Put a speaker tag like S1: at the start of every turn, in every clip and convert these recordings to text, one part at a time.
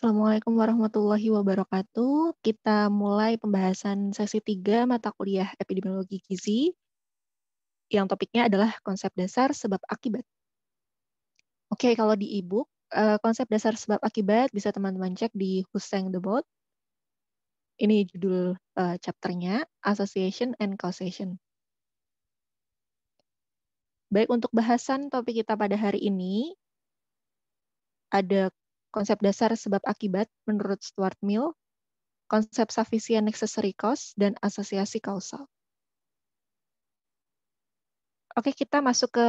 S1: Assalamualaikum warahmatullahi wabarakatuh. Kita mulai pembahasan sesi 3 mata kuliah Epidemiologi Gizi, yang topiknya adalah konsep dasar sebab akibat. Oke, kalau di e-book, konsep dasar sebab akibat bisa teman-teman cek di Who Sang the Boat. Ini judul chapternya, Association and Causation. Baik, untuk bahasan topik kita pada hari ini, ada konsep dasar sebab akibat menurut Stuart Mill, konsep sufficient necessary cause, dan asosiasi kausal. Oke, kita masuk ke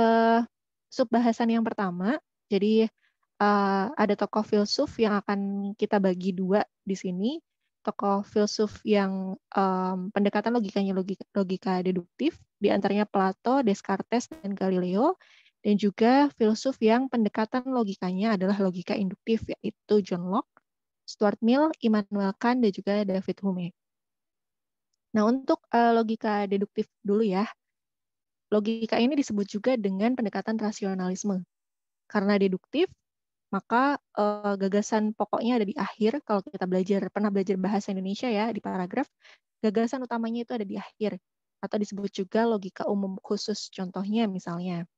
S1: subbahasan yang pertama. Jadi ada tokoh filsuf yang akan kita bagi dua di sini. Tokoh filsuf yang pendekatan logikanya logika deduktif, di antaranya Plato, Descartes, dan Galileo. Dan juga filsuf yang pendekatan logikanya adalah logika induktif, yaitu John Locke, Stuart Mill, Immanuel Kant, dan juga David Hume. Nah, untuk logika deduktif dulu ya. Logika ini disebut juga dengan pendekatan rasionalisme. Karena deduktif, maka gagasan pokoknya ada di akhir. Kalau kita pernah belajar bahasa Indonesia ya, di paragraf, gagasan utamanya itu ada di akhir. Atau disebut juga logika umum khusus. Contohnya misalnya,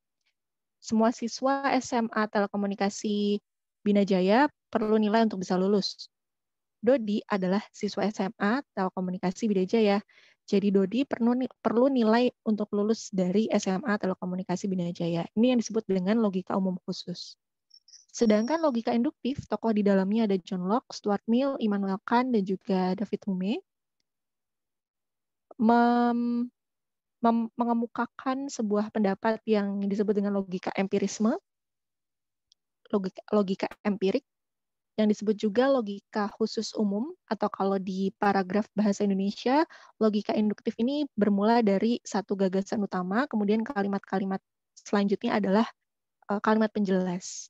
S1: semua siswa SMA Telekomunikasi Bina Jaya perlu nilai untuk bisa lulus. Dodi adalah siswa SMA Telekomunikasi Bina Jaya. Jadi Dodi perlu nilai untuk lulus dari SMA Telekomunikasi Bina Jaya. Ini yang disebut dengan logika umum khusus. Sedangkan logika induktif, tokoh di dalamnya ada John Locke, Stuart Mill, Immanuel Kant, dan juga David Hume, mengemukakan sebuah pendapat yang disebut dengan logika empirisme, logika empirik, yang disebut juga logika khusus umum, atau kalau di paragraf bahasa Indonesia, logika induktif ini bermula dari satu gagasan utama, kemudian kalimat-kalimat selanjutnya adalah kalimat penjelas.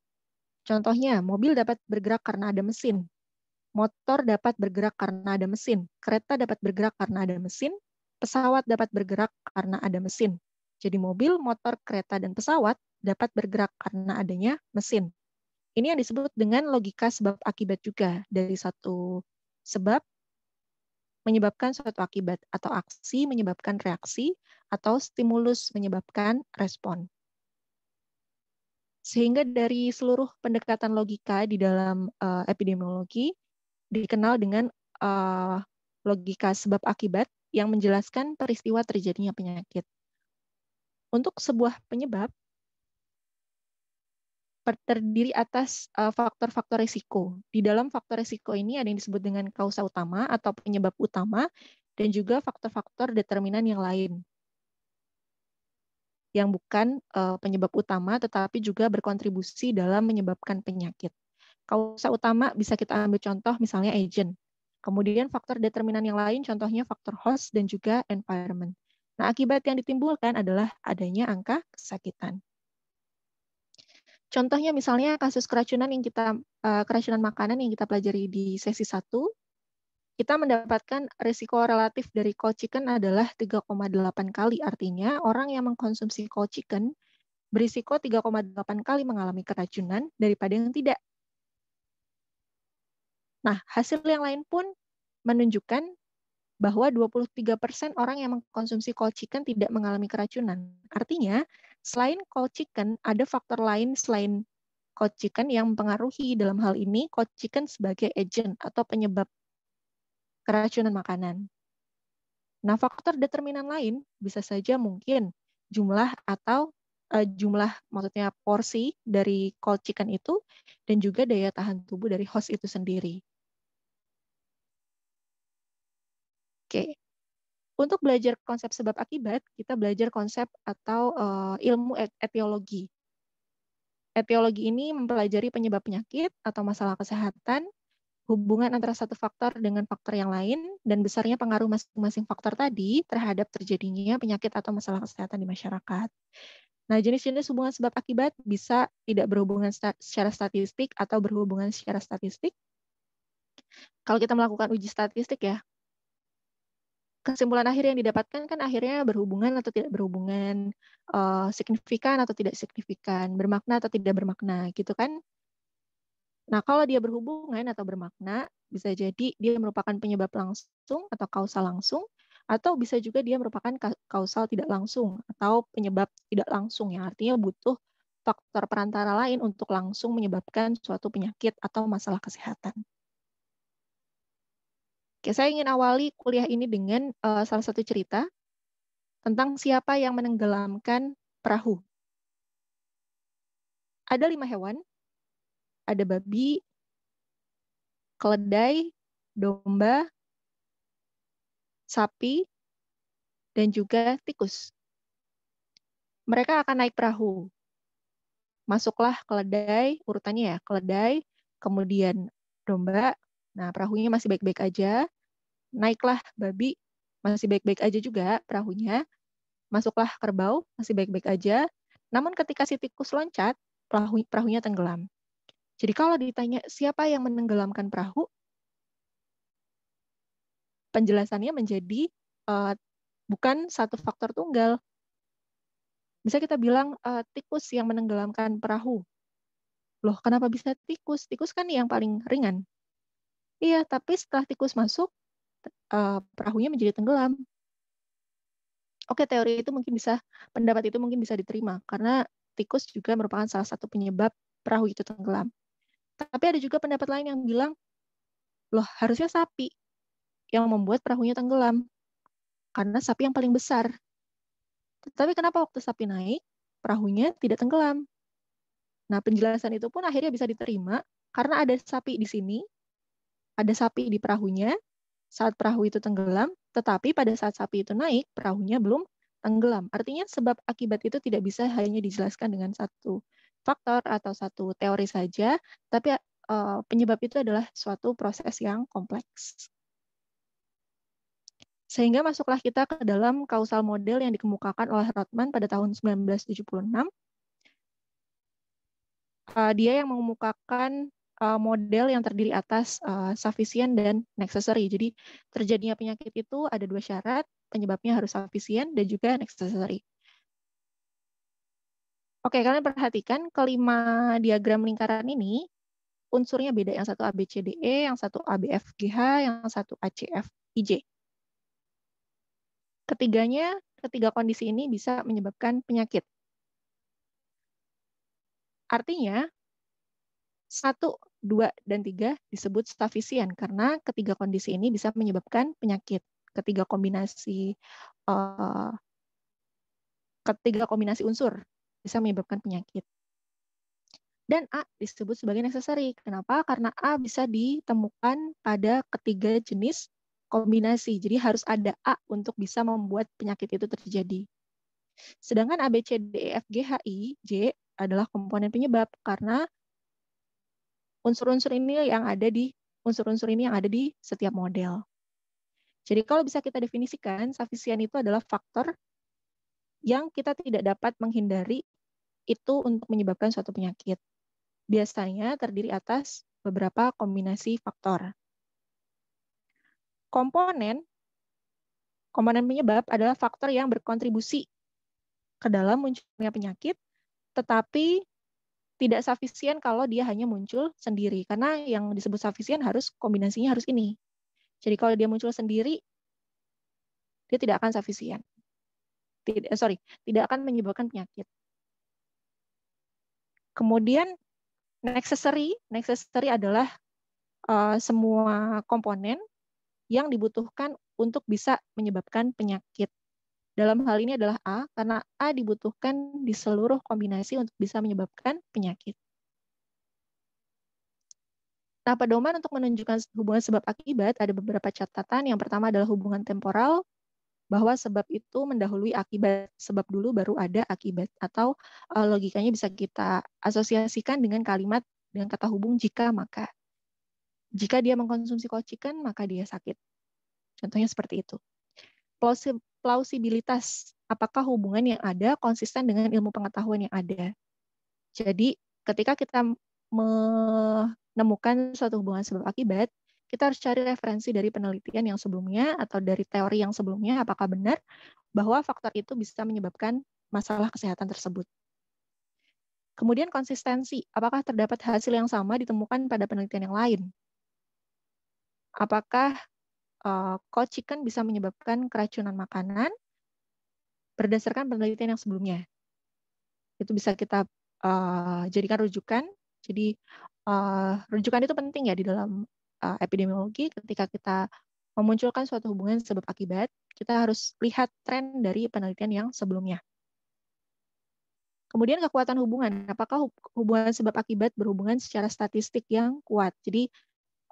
S1: Contohnya, mobil dapat bergerak karena ada mesin, motor dapat bergerak karena ada mesin, kereta dapat bergerak karena ada mesin, pesawat dapat bergerak karena ada mesin. Jadi mobil, motor, kereta, dan pesawat dapat bergerak karena adanya mesin. Ini yang disebut dengan logika sebab akibat juga. Dari satu sebab menyebabkan suatu akibat, atau aksi menyebabkan reaksi, atau stimulus menyebabkan respon. Sehingga dari seluruh pendekatan logika di dalam epidemiologi dikenal dengan logika sebab akibat yang menjelaskan peristiwa terjadinya penyakit. Untuk sebuah penyebab, terdiri atas faktor-faktor risiko. Di dalam faktor risiko ini ada yang disebut dengan kausa utama atau penyebab utama, dan juga faktor-faktor determinan yang lain, yang bukan penyebab utama, tetapi juga berkontribusi dalam menyebabkan penyakit. Kausa utama bisa kita ambil contoh misalnya agent. Kemudian faktor determinan yang lain, contohnya faktor host dan juga environment. Nah, akibat yang ditimbulkan adalah adanya angka kesakitan. Contohnya misalnya kasus keracunan keracunan makanan yang kita pelajari di sesi 1, kita mendapatkan risiko relatif dari cold chicken adalah 3,8 kali. Artinya orang yang mengkonsumsi cold chicken berisiko 3,8 kali mengalami keracunan daripada yang tidak. Nah, hasil yang lain pun menunjukkan bahwa 23% orang yang mengkonsumsi cold chicken tidak mengalami keracunan. Artinya, selain cold chicken, ada faktor lain selain cold chicken yang mempengaruhi. Dalam hal ini, cold chicken sebagai agent atau penyebab keracunan makanan. Nah, faktor determinan lain bisa saja mungkin jumlah maksudnya porsi dari cold chicken itu, dan juga daya tahan tubuh dari host itu sendiri. Oke. Untuk belajar konsep sebab akibat, kita belajar konsep atau ilmu etiologi. Etiologi ini mempelajari penyebab penyakit atau masalah kesehatan, hubungan antara satu faktor dengan faktor yang lain, dan besarnya pengaruh masing-masing faktor tadi terhadap terjadinya penyakit atau masalah kesehatan di masyarakat. Nah, jenis-jenis hubungan sebab akibat bisa tidak berhubungan secara statistik atau berhubungan secara statistik. Kalau kita melakukan uji statistik ya, kesimpulan akhir yang didapatkan kan akhirnya berhubungan atau tidak berhubungan, signifikan atau tidak signifikan, bermakna atau tidak bermakna, gitu kan. Nah, kalau dia berhubungan atau bermakna, bisa jadi dia merupakan penyebab langsung atau kausal langsung, atau bisa juga dia merupakan kausal tidak langsung atau penyebab tidak langsung, yang artinya butuh faktor perantara lain untuk langsung menyebabkan suatu penyakit atau masalah kesehatan. Oke, saya ingin awali kuliah ini dengan salah satu cerita tentang siapa yang menenggelamkan perahu. Ada 5 hewan, ada babi, keledai, domba, sapi, dan juga tikus. Mereka akan naik perahu. Masuklah keledai, urutannya ya, keledai, kemudian domba, nah perahunya masih baik-baik aja. Naiklah babi, masih baik-baik aja juga perahunya. Masuklah kerbau, masih baik-baik aja. Namun ketika si tikus loncat, perahunya tenggelam. Jadi kalau ditanya siapa yang menenggelamkan perahu, penjelasannya menjadi bukan satu faktor tunggal. Bisa kita bilang tikus yang menenggelamkan perahu. Loh, kenapa bisa tikus? Tikus kan yang paling ringan. Iya, tapi setelah tikus masuk, perahunya menjadi tenggelam. Oke, teori itu mungkin bisa, pendapat itu mungkin bisa diterima, karena tikus juga merupakan salah satu penyebab perahu itu tenggelam. Tapi ada juga pendapat lain yang bilang, loh harusnya sapi yang membuat perahunya tenggelam, karena sapi yang paling besar. Tapi kenapa waktu sapi naik, perahunya tidak tenggelam? Nah, penjelasan itu pun akhirnya bisa diterima, karena ada sapi di sini, ada sapi di perahunya, saat perahu itu tenggelam, tetapi pada saat sapi itu naik, perahunya belum tenggelam. Artinya sebab akibat itu tidak bisa hanya dijelaskan dengan satu faktor atau satu teori saja, tapi penyebab itu adalah suatu proses yang kompleks. Sehingga masuklah kita ke dalam kausal model yang dikemukakan oleh Rothman pada tahun 1976. Dia yang mengemukakan model yang terdiri atas sufficient dan necessary. Jadi terjadinya penyakit itu ada 2 syarat, penyebabnya harus sufficient dan juga necessary. Oke, kalian perhatikan kelima diagram lingkaran ini, unsurnya beda. Yang satu ABCDE, yang satu ABFGH, yang satu ACFIJ. Ketiga kondisi ini bisa menyebabkan penyakit. Artinya, 1, 2, dan 3 disebut sufficient karena ketiga kondisi ini bisa menyebabkan penyakit. Ketiga kombinasi unsur bisa menyebabkan penyakit. Dan A disebut sebagai necessary. Kenapa? Karena A bisa ditemukan pada ketiga jenis kombinasi. Jadi harus ada A untuk bisa membuat penyakit itu terjadi. Sedangkan A, B, C, D, E, F, G, H, I, J adalah komponen penyebab karena unsur-unsur ini yang ada di setiap model. Jadi kalau bisa kita definisikan, sufficient itu adalah faktor yang kita tidak dapat menghindari itu untuk menyebabkan suatu penyakit. Biasanya terdiri atas beberapa kombinasi faktor. Komponen penyebab adalah faktor yang berkontribusi ke dalam munculnya penyakit, tetapi tidak sufficient kalau dia hanya muncul sendiri. Karena yang disebut sufficient kombinasinya harus ini. Jadi kalau dia muncul sendiri, dia tidak akan sufficient. Tidak akan menyebabkan penyakit. Kemudian necessary adalah semua komponen yang dibutuhkan untuk bisa menyebabkan penyakit. Dalam hal ini adalah A, karena A dibutuhkan di seluruh kombinasi untuk bisa menyebabkan penyakit. Nah, pedoman untuk menunjukkan hubungan sebab akibat ada beberapa catatan. Yang pertama adalah hubungan temporal, bahwa sebab itu mendahului akibat. Sebab dulu baru ada akibat. Atau logikanya bisa kita asosiasikan dengan kata hubung jika maka. Jika dia mengkonsumsi kocikan, maka dia sakit. Contohnya seperti itu. Plausibilitas, apakah hubungan yang ada konsisten dengan ilmu pengetahuan yang ada. Jadi, ketika kita menemukan suatu hubungan sebab akibat, kita harus cari referensi dari penelitian yang sebelumnya atau dari teori yang sebelumnya, apakah benar bahwa faktor itu bisa menyebabkan masalah kesehatan tersebut. Kemudian konsistensi, apakah terdapat hasil yang sama ditemukan pada penelitian yang lain? Apakah cold chicken bisa menyebabkan keracunan makanan berdasarkan penelitian yang sebelumnya? Itu bisa kita jadikan rujukan. Jadi rujukan itu penting ya di dalam epidemiologi. Ketika kita memunculkan suatu hubungan sebab akibat, kita harus lihat tren dari penelitian yang sebelumnya. Kemudian kekuatan hubungan, apakah hubungan sebab akibat berhubungan secara statistik yang kuat? Jadi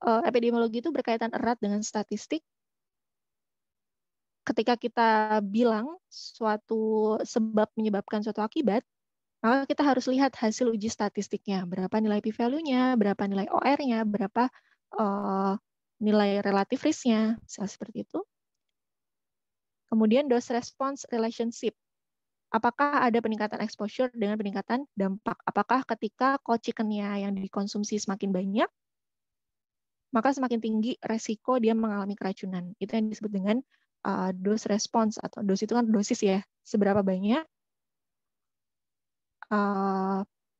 S1: epidemiologi itu berkaitan erat dengan statistik. Ketika kita bilang suatu sebab menyebabkan suatu akibat, maka kita harus lihat hasil uji statistiknya, berapa nilai p-value-nya, berapa nilai OR-nya, berapa nilai relative risk-nya, seperti itu. Kemudian dose-response relationship. Apakah ada peningkatan exposure dengan peningkatan dampak? Apakah ketika cold chicken-nya yang dikonsumsi semakin banyak, maka semakin tinggi resiko dia mengalami keracunan. Itu yang disebut dengan dose response, atau dosis itu kan dosis ya, seberapa banyak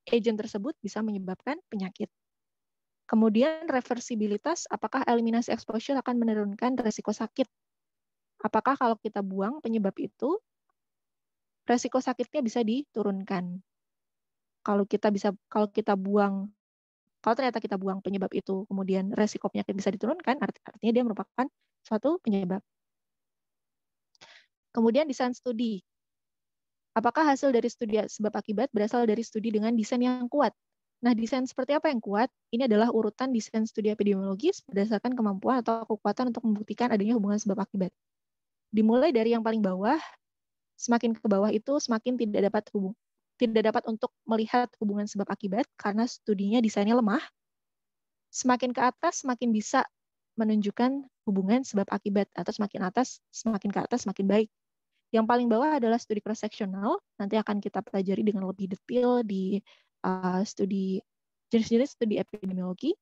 S1: agent tersebut bisa menyebabkan penyakit. Kemudian reversibilitas, apakah eliminasi exposure akan menurunkan resiko sakit? Apakah kalau kita buang penyebab itu, resiko sakitnya bisa diturunkan? Kalau kita buang, kalau ternyata kita buang penyebab itu, kemudian resiko penyakit bisa diturunkan, artinya dia merupakan suatu penyebab. Kemudian desain studi. Apakah hasil dari studi sebab akibat berasal dari studi dengan desain yang kuat? Nah, desain seperti apa yang kuat? Ini adalah urutan desain studi epidemiologis berdasarkan kemampuan atau kekuatan untuk membuktikan adanya hubungan sebab akibat. Dimulai dari yang paling bawah, semakin ke bawah itu semakin tidak dapat untuk melihat hubungan sebab akibat karena studinya desainnya lemah. Semakin ke atas semakin bisa menunjukkan hubungan sebab akibat, atau semakin ke atas semakin baik. Yang paling bawah adalah studi cross-sectional, nanti akan kita pelajari dengan lebih detail di jenis-jenis studi epidemiologi.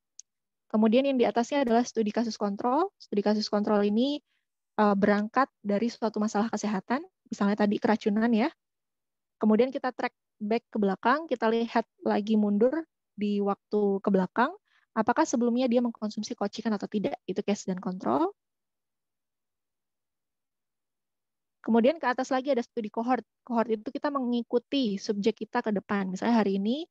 S1: Kemudian yang di atasnya adalah studi kasus kontrol. Studi kasus kontrol ini berangkat dari suatu masalah kesehatan, misalnya tadi keracunan ya. Kemudian kita track back ke belakang, kita lihat lagi mundur di waktu ke belakang, apakah sebelumnya dia mengkonsumsi cold chicken atau tidak. Itu case dan kontrol. Kemudian ke atas lagi ada studi cohort. Cohort itu kita mengikuti subjek kita ke depan. Misalnya hari ini,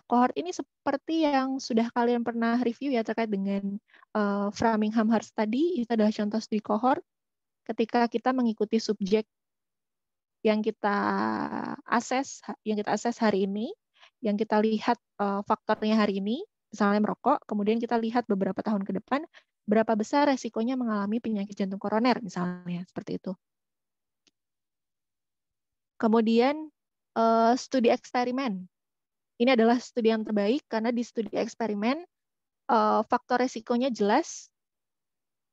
S1: cohort ini seperti yang sudah kalian pernah review ya terkait dengan Framingham Heart Study. Itu adalah contoh studi cohort ketika kita mengikuti subjek yang kita akses hari ini, yang kita lihat faktornya hari ini, misalnya merokok, kemudian kita lihat beberapa tahun ke depan, berapa besar resikonya mengalami penyakit jantung koroner, misalnya, seperti itu. Kemudian studi eksperimen. Ini adalah studi yang terbaik karena di studi eksperimen faktor resikonya jelas.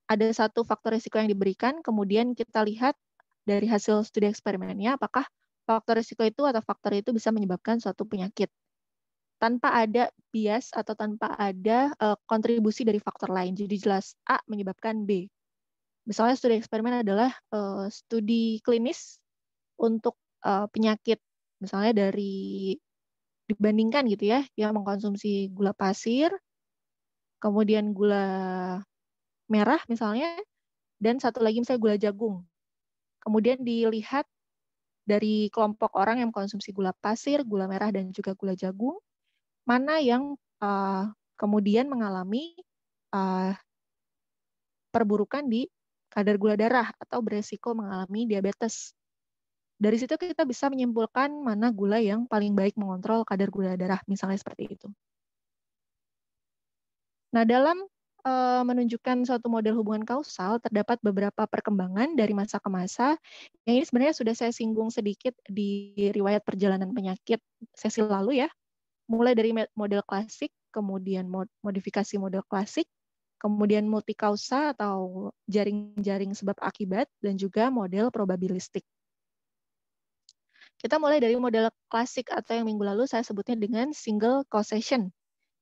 S1: Ada satu faktor resiko yang diberikan, kemudian kita lihat dari hasil studi eksperimennya apakah faktor resiko itu atau faktor itu bisa menyebabkan suatu penyakit tanpa ada bias atau tanpa ada kontribusi dari faktor lain. Jadi jelas A menyebabkan B. Misalnya studi eksperimen adalah studi klinis untuk penyakit, misalnya dibandingkan gitu ya, yang mengkonsumsi gula pasir, kemudian gula merah misalnya, dan satu lagi misalnya gula jagung. Kemudian dilihat dari kelompok orang yang mengkonsumsi gula pasir, gula merah, dan juga gula jagung, mana yang kemudian mengalami perburukan di kadar gula darah atau beresiko mengalami diabetes. Dari situ kita bisa menyimpulkan mana gula yang paling baik mengontrol kadar gula darah, misalnya seperti itu. Nah, dalam menunjukkan suatu model hubungan kausal, terdapat beberapa perkembangan dari masa ke masa, yang ini sebenarnya sudah saya singgung sedikit di riwayat perjalanan penyakit sesi lalu ya, mulai dari model klasik, kemudian modifikasi model klasik, kemudian multikausa atau jaring-jaring sebab akibat, dan juga model probabilistik. Kita mulai dari model klasik atau yang minggu lalu saya sebutnya dengan single causation.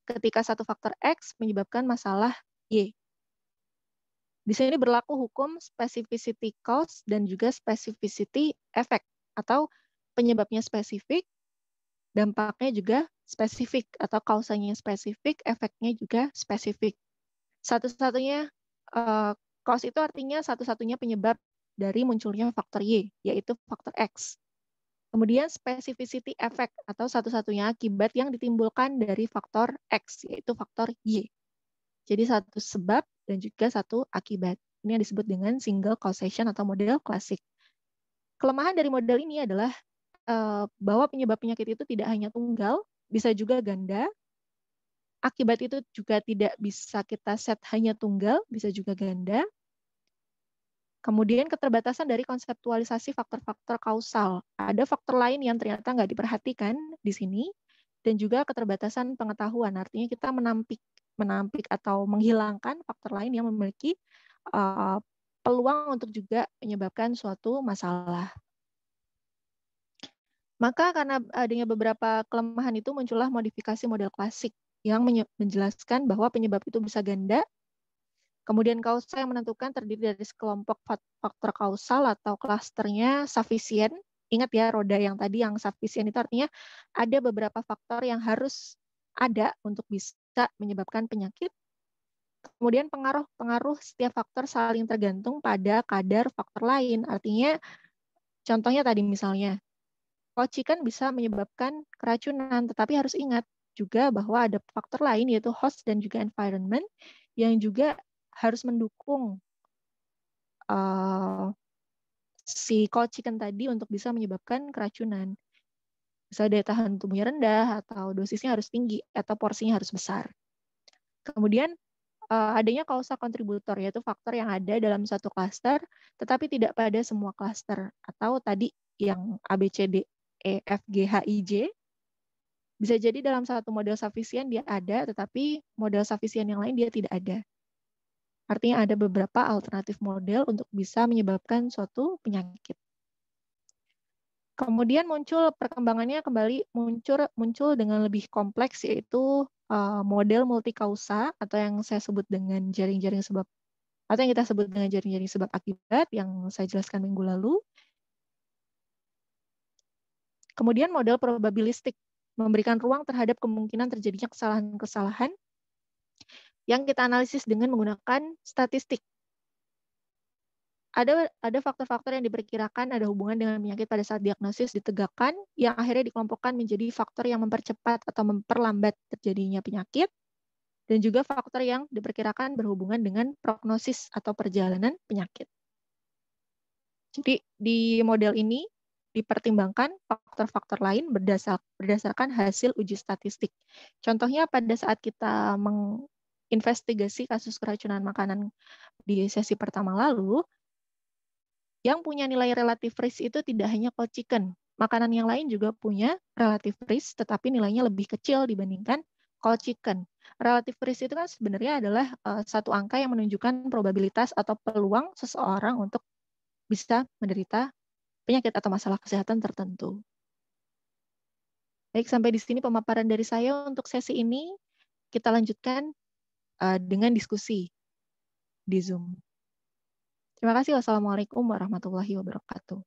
S1: Ketika satu faktor X menyebabkan masalah Y. Di sini berlaku hukum specificity cause dan juga specificity effect, atau penyebabnya spesifik dampaknya juga spesifik atau kausanya spesifik, efeknya juga spesifik. Satu-satunya cause itu artinya satu-satunya penyebab dari munculnya faktor Y, yaitu faktor X. Kemudian specificity effect atau satu-satunya akibat yang ditimbulkan dari faktor X, yaitu faktor Y. Jadi satu sebab dan juga satu akibat. Ini yang disebut dengan single causation atau model klasik. Kelemahan dari model ini adalah bahwa penyebab penyakit itu tidak hanya tunggal, bisa juga ganda. Akibat itu juga tidak bisa kita set hanya tunggal, bisa juga ganda. Kemudian keterbatasan dari konseptualisasi faktor-faktor kausal. Ada faktor lain yang ternyata nggak diperhatikan di sini, dan juga keterbatasan pengetahuan. Artinya kita menampik atau menghilangkan faktor lain yang memiliki peluang untuk juga menyebabkan suatu masalah. Maka karena adanya beberapa kelemahan itu muncullah modifikasi model klasik yang menjelaskan bahwa penyebab itu bisa ganda. Kemudian kausa yang menentukan terdiri dari sekelompok faktor kausal atau klasternya sufficient. Ingat ya, roda yang tadi yang sufficient itu artinya ada beberapa faktor yang harus ada untuk bisa menyebabkan penyakit. Kemudian pengaruh setiap faktor saling tergantung pada kadar faktor lain. Artinya contohnya tadi misalnya, kocikan bisa menyebabkan keracunan, tetapi harus ingat juga bahwa ada faktor lain yaitu host dan juga environment yang juga harus mendukung si cold chicken tadi untuk bisa menyebabkan keracunan. Misalnya daya tahan tubuhnya rendah, atau dosisnya harus tinggi, atau porsinya harus besar. Kemudian adanya kausa kontributor, yaitu faktor yang ada dalam satu klaster, tetapi tidak pada semua klaster. Atau tadi yang A, B, C, D, E, F, G, H, I, J, bisa jadi dalam satu model sufficient dia ada, tetapi model sufficient yang lain dia tidak ada. Artinya ada beberapa alternatif model untuk bisa menyebabkan suatu penyakit. Kemudian muncul perkembangannya kembali muncul dengan lebih kompleks, yaitu model multikausa atau yang saya sebut dengan jaring-jaring sebab, atau yang kita sebut dengan jaring-jaring sebab akibat yang saya jelaskan minggu lalu. Kemudian model probabilistik memberikan ruang terhadap kemungkinan terjadinya kesalahan-kesalahan yang kita analisis dengan menggunakan statistik. Ada faktor-faktor yang diperkirakan ada hubungan dengan penyakit pada saat diagnosis ditegakkan, yang akhirnya dikelompokkan menjadi faktor yang mempercepat atau memperlambat terjadinya penyakit, dan juga faktor yang diperkirakan berhubungan dengan prognosis atau perjalanan penyakit. Jadi di model ini dipertimbangkan faktor-faktor lain berdasarkan hasil uji statistik. Contohnya pada saat kita menginvestigasi kasus keracunan makanan di sesi pertama lalu, yang punya nilai relatif risk itu tidak hanya cold chicken. Makanan yang lain juga punya relatif risk, tetapi nilainya lebih kecil dibandingkan cold chicken. Relatif risk itu kan sebenarnya adalah satu angka yang menunjukkan probabilitas atau peluang seseorang untuk bisa menderita penyakit atau masalah kesehatan tertentu. Baik, sampai di sini pemaparan dari saya untuk sesi ini. Kita lanjutkan dengan diskusi di Zoom. Terima kasih. Wassalamualaikum warahmatullahi wabarakatuh.